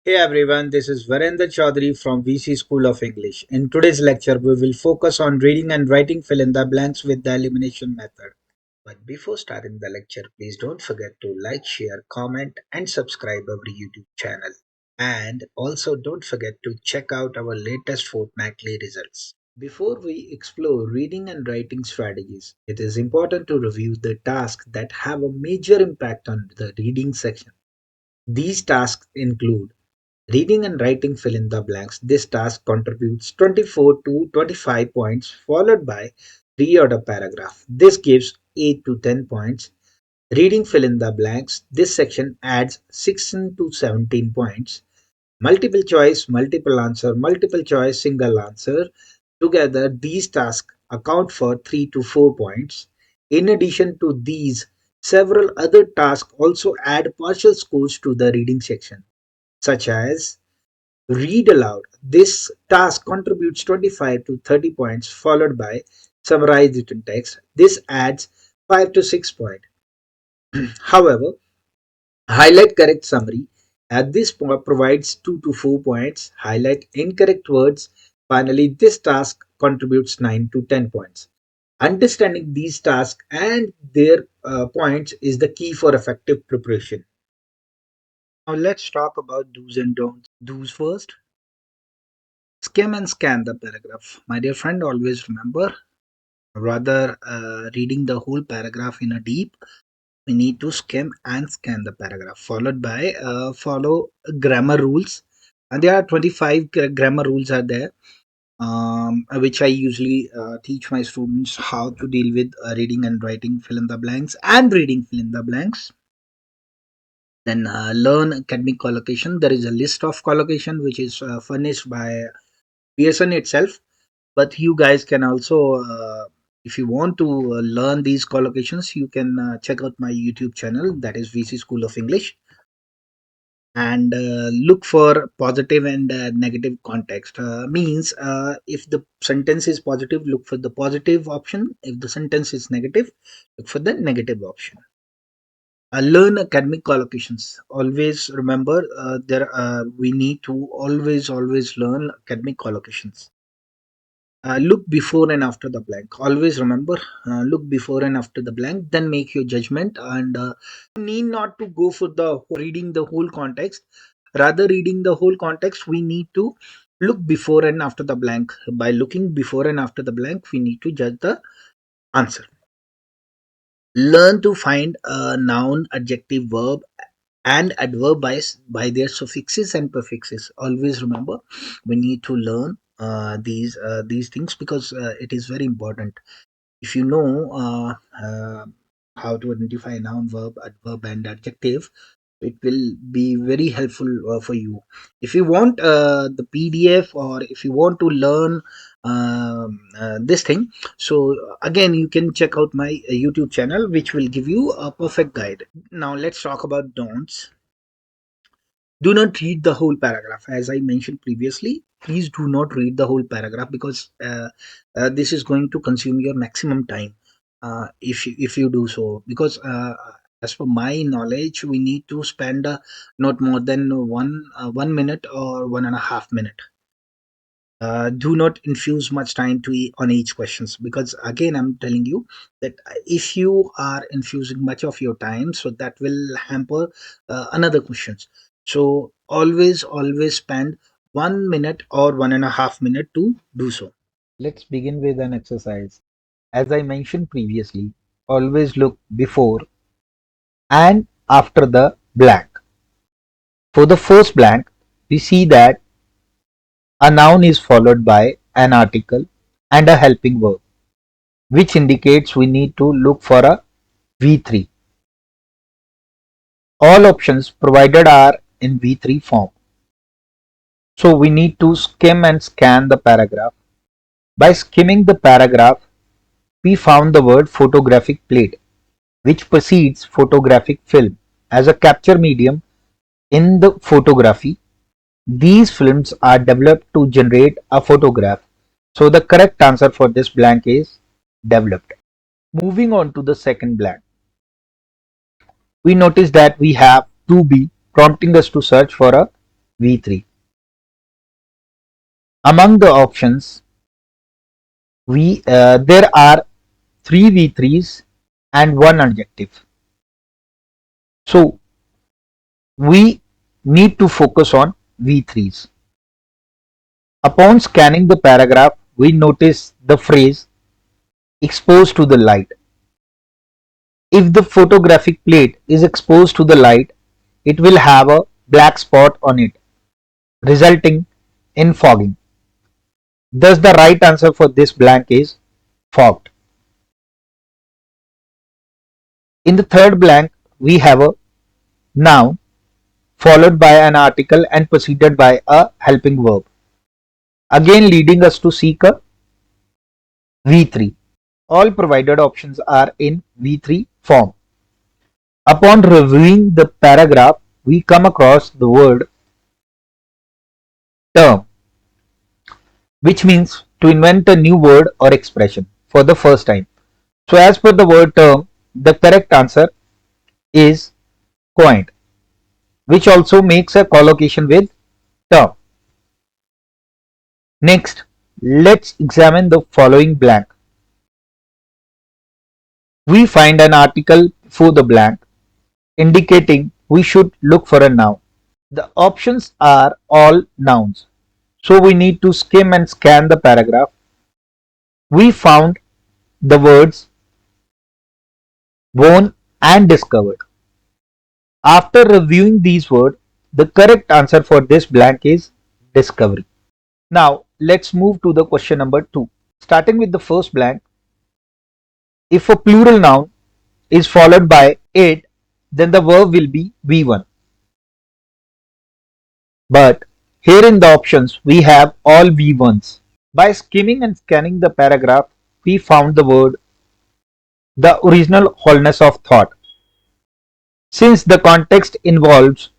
Hey everyone, this is 𝗣𝗧𝗘 𝗘𝗅𝗿 from VC School of English. In today's lecture, we will focus on reading and writing fill in the blanks with the elimination method. But before starting the lecture, please don't forget to like, share, comment, and subscribe our YouTube channel. And also don't forget to check out our latest fortnightly results. Before we explore reading and writing strategies, it is important to review the tasks that have a major impact on the reading section. These tasks include reading and writing fill in the blanks. This task contributes 24 to 25 points, followed by reorder paragraph. This gives 8 to 10 points. Reading fill in the blanks. This section adds 16 to 17 points. Multiple choice, multiple answer, multiple choice, single answer. Together, these tasks account for 3 to 4 points. In addition to these, several other tasks also add partial scores to the reading section, such as read aloud. This task contributes 25 to 30 points, followed by summarize written text. This adds 5 to 6 points. However, highlight correct summary. This provides 2 to 4 points. Highlight incorrect words. Finally, this task contributes 9 to 10 points. Understanding these tasks and their points is the key for effective preparation. Now let's talk about do's and don'ts. Do's first. Skim and scan the paragraph. My dear friend, always remember, rather reading the whole paragraph in a deep, we need to skim and scan the paragraph, followed by follow grammar rules. And there are 25 grammar rules are there, which I usually teach my students how to deal with reading and writing fill in the blanks and reading fill in the blanks. Then learn academic collocation. There is a list of collocation which is furnished by Pearson itself, but you guys can also if you want to learn these collocations, you can check out my YouTube channel, that is VC School of English, and look for positive and negative context. Means if the sentence is positive, look for the positive option. If the sentence is negative, look for the negative option. Learn academic collocations. Always remember, there we need to always learn academic collocations. Look before and after the blank. Always remember, look before and after the blank, then make your judgment, and need not to go for the reading the whole context. Rather, reading the whole context, we need to look before and after the blank. By looking before and after the blank, we need to judge the answer. Learn to find a noun, adjective, verb, and adverb by their suffixes and prefixes. Always remember, we need to learn these things, because it is very important. If you know how to identify noun, verb, adverb, and adjective, it will be very helpful for you. If you want the PDF, or if you want to learn this thing, so again you can check out my YouTube channel, which will give you a perfect guide. Now let's talk about don'ts. Do not read the whole paragraph. As I mentioned previously, please do not read the whole paragraph, because this is going to consume your maximum time if you do so, because as per my knowledge, we need to spend not more than 1 minute or 1.5 minute. Do not infuse much time on each questions, because again I'm telling you that if you are infusing much of your time, so that will hamper another questions. So always spend 1 minute or 1.5 minute to do so. Let's begin with an exercise. As I mentioned previously, always look before and after the blank. For the first blank, we see that a noun is followed by an article and a helping verb, which indicates we need to look for a V3. All options provided are in V3 form. So we need to skim and scan the paragraph. By skimming the paragraph, we found the word photographic plate, which precedes photographic film. As a capture medium in the photography, these films are developed to generate a photograph. So the correct answer for this blank is developed. Moving on to the second blank, we notice that we have to be prompting us to search for a V3. Among the options, there are 3 V3s and 1 adjective. So we need to focus on V3s. Upon scanning the paragraph, we notice the phrase exposed to the light. If the photographic plate is exposed to the light, it will have a black spot on it, resulting in fogging. Thus, the right answer for this blank is fogged. In the third blank, we have a noun followed by an article and preceded by a helping verb, again leading us to seek a V3. All provided options are in V3 form. Upon reviewing the paragraph, we come across the word term, which means to invent a new word or expression for the first time. So as per the word term, the correct answer is coined, which also makes a collocation with term. Next, let's examine the following blank. We find an article before the blank, indicating we should look for a noun. The options are all nouns, so we need to skim and scan the paragraph. We found the words born and discovered. After reviewing these words, the correct answer for this blank is discovery. Now let's move to the question number 2. Starting with the first blank, if a plural noun is followed by it, then the verb will be V1. But here in the options, we have all V1s. By skimming and scanning the paragraph, we found the word the original wholeness of thought. Since the context involves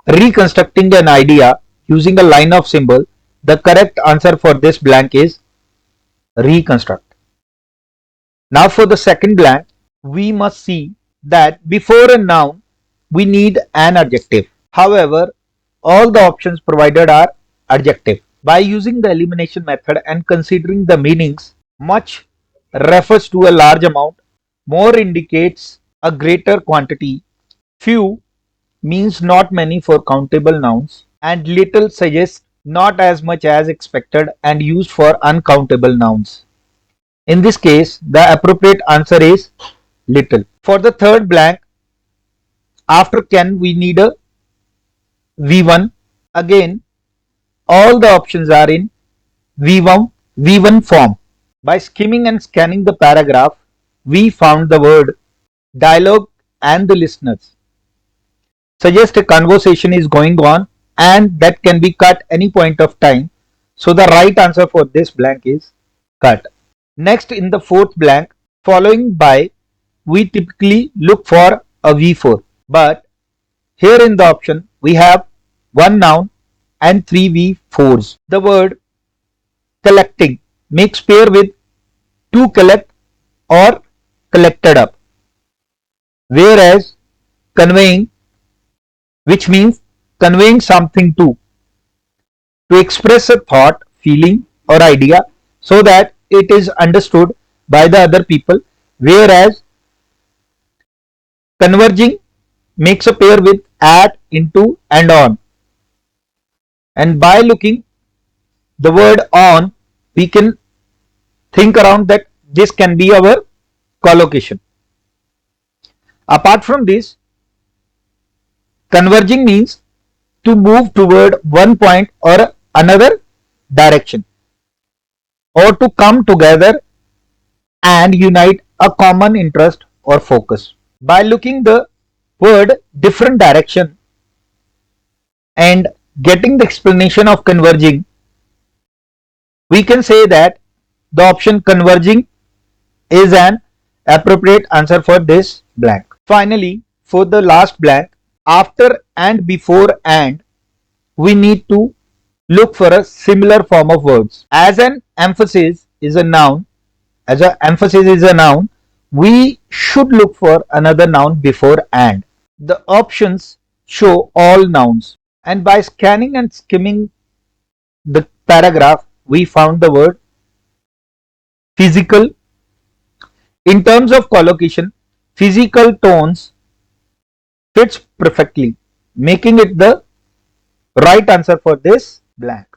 reconstructing an idea using a line of symbol, the correct answer for this blank is reconstruct. Now for the second blank, we must see that before a noun, we need an adjective. However, all the options provided are adjective. By using the elimination method and considering the meanings, much refers to a large amount, more indicates a greater quantity, few means not many for countable nouns, and little suggests not as much as expected and used for uncountable nouns. In this case, the appropriate answer is little. For the third blank, after can we need a V1. Again, all the options are in V1 form. By skimming and scanning the paragraph, we found the word dialogue and the listeners. Suggest a conversation is going on and that can be cut any point of time. So the right answer for this blank is cut. Next, in the fourth blank, following by, we typically look for a V4. But here in the option, we have one noun and 3 V4s. The word collecting makes pair with to collect or collected up. Whereas conveying, which means conveying something to express a thought, feeling or idea so that it is understood by the other people, whereas converging makes a pair with at, into and on. And by looking the word on, we can think around that this can be our collocation. Apart from this, converging means to move toward one point or another direction, or to come together and unite a common interest or focus. By looking the word different direction and getting the explanation of converging, we can say that the option converging is an appropriate answer for this blank. Finally, for the last blank, after and before and, we need to look for a similar form of words. As an emphasis is a noun, we should look for another noun before and. The options show all nouns. And by scanning and skimming the paragraph, we found the word physical. In terms of collocation, physical tones fits perfectly, making it the right answer for this blank.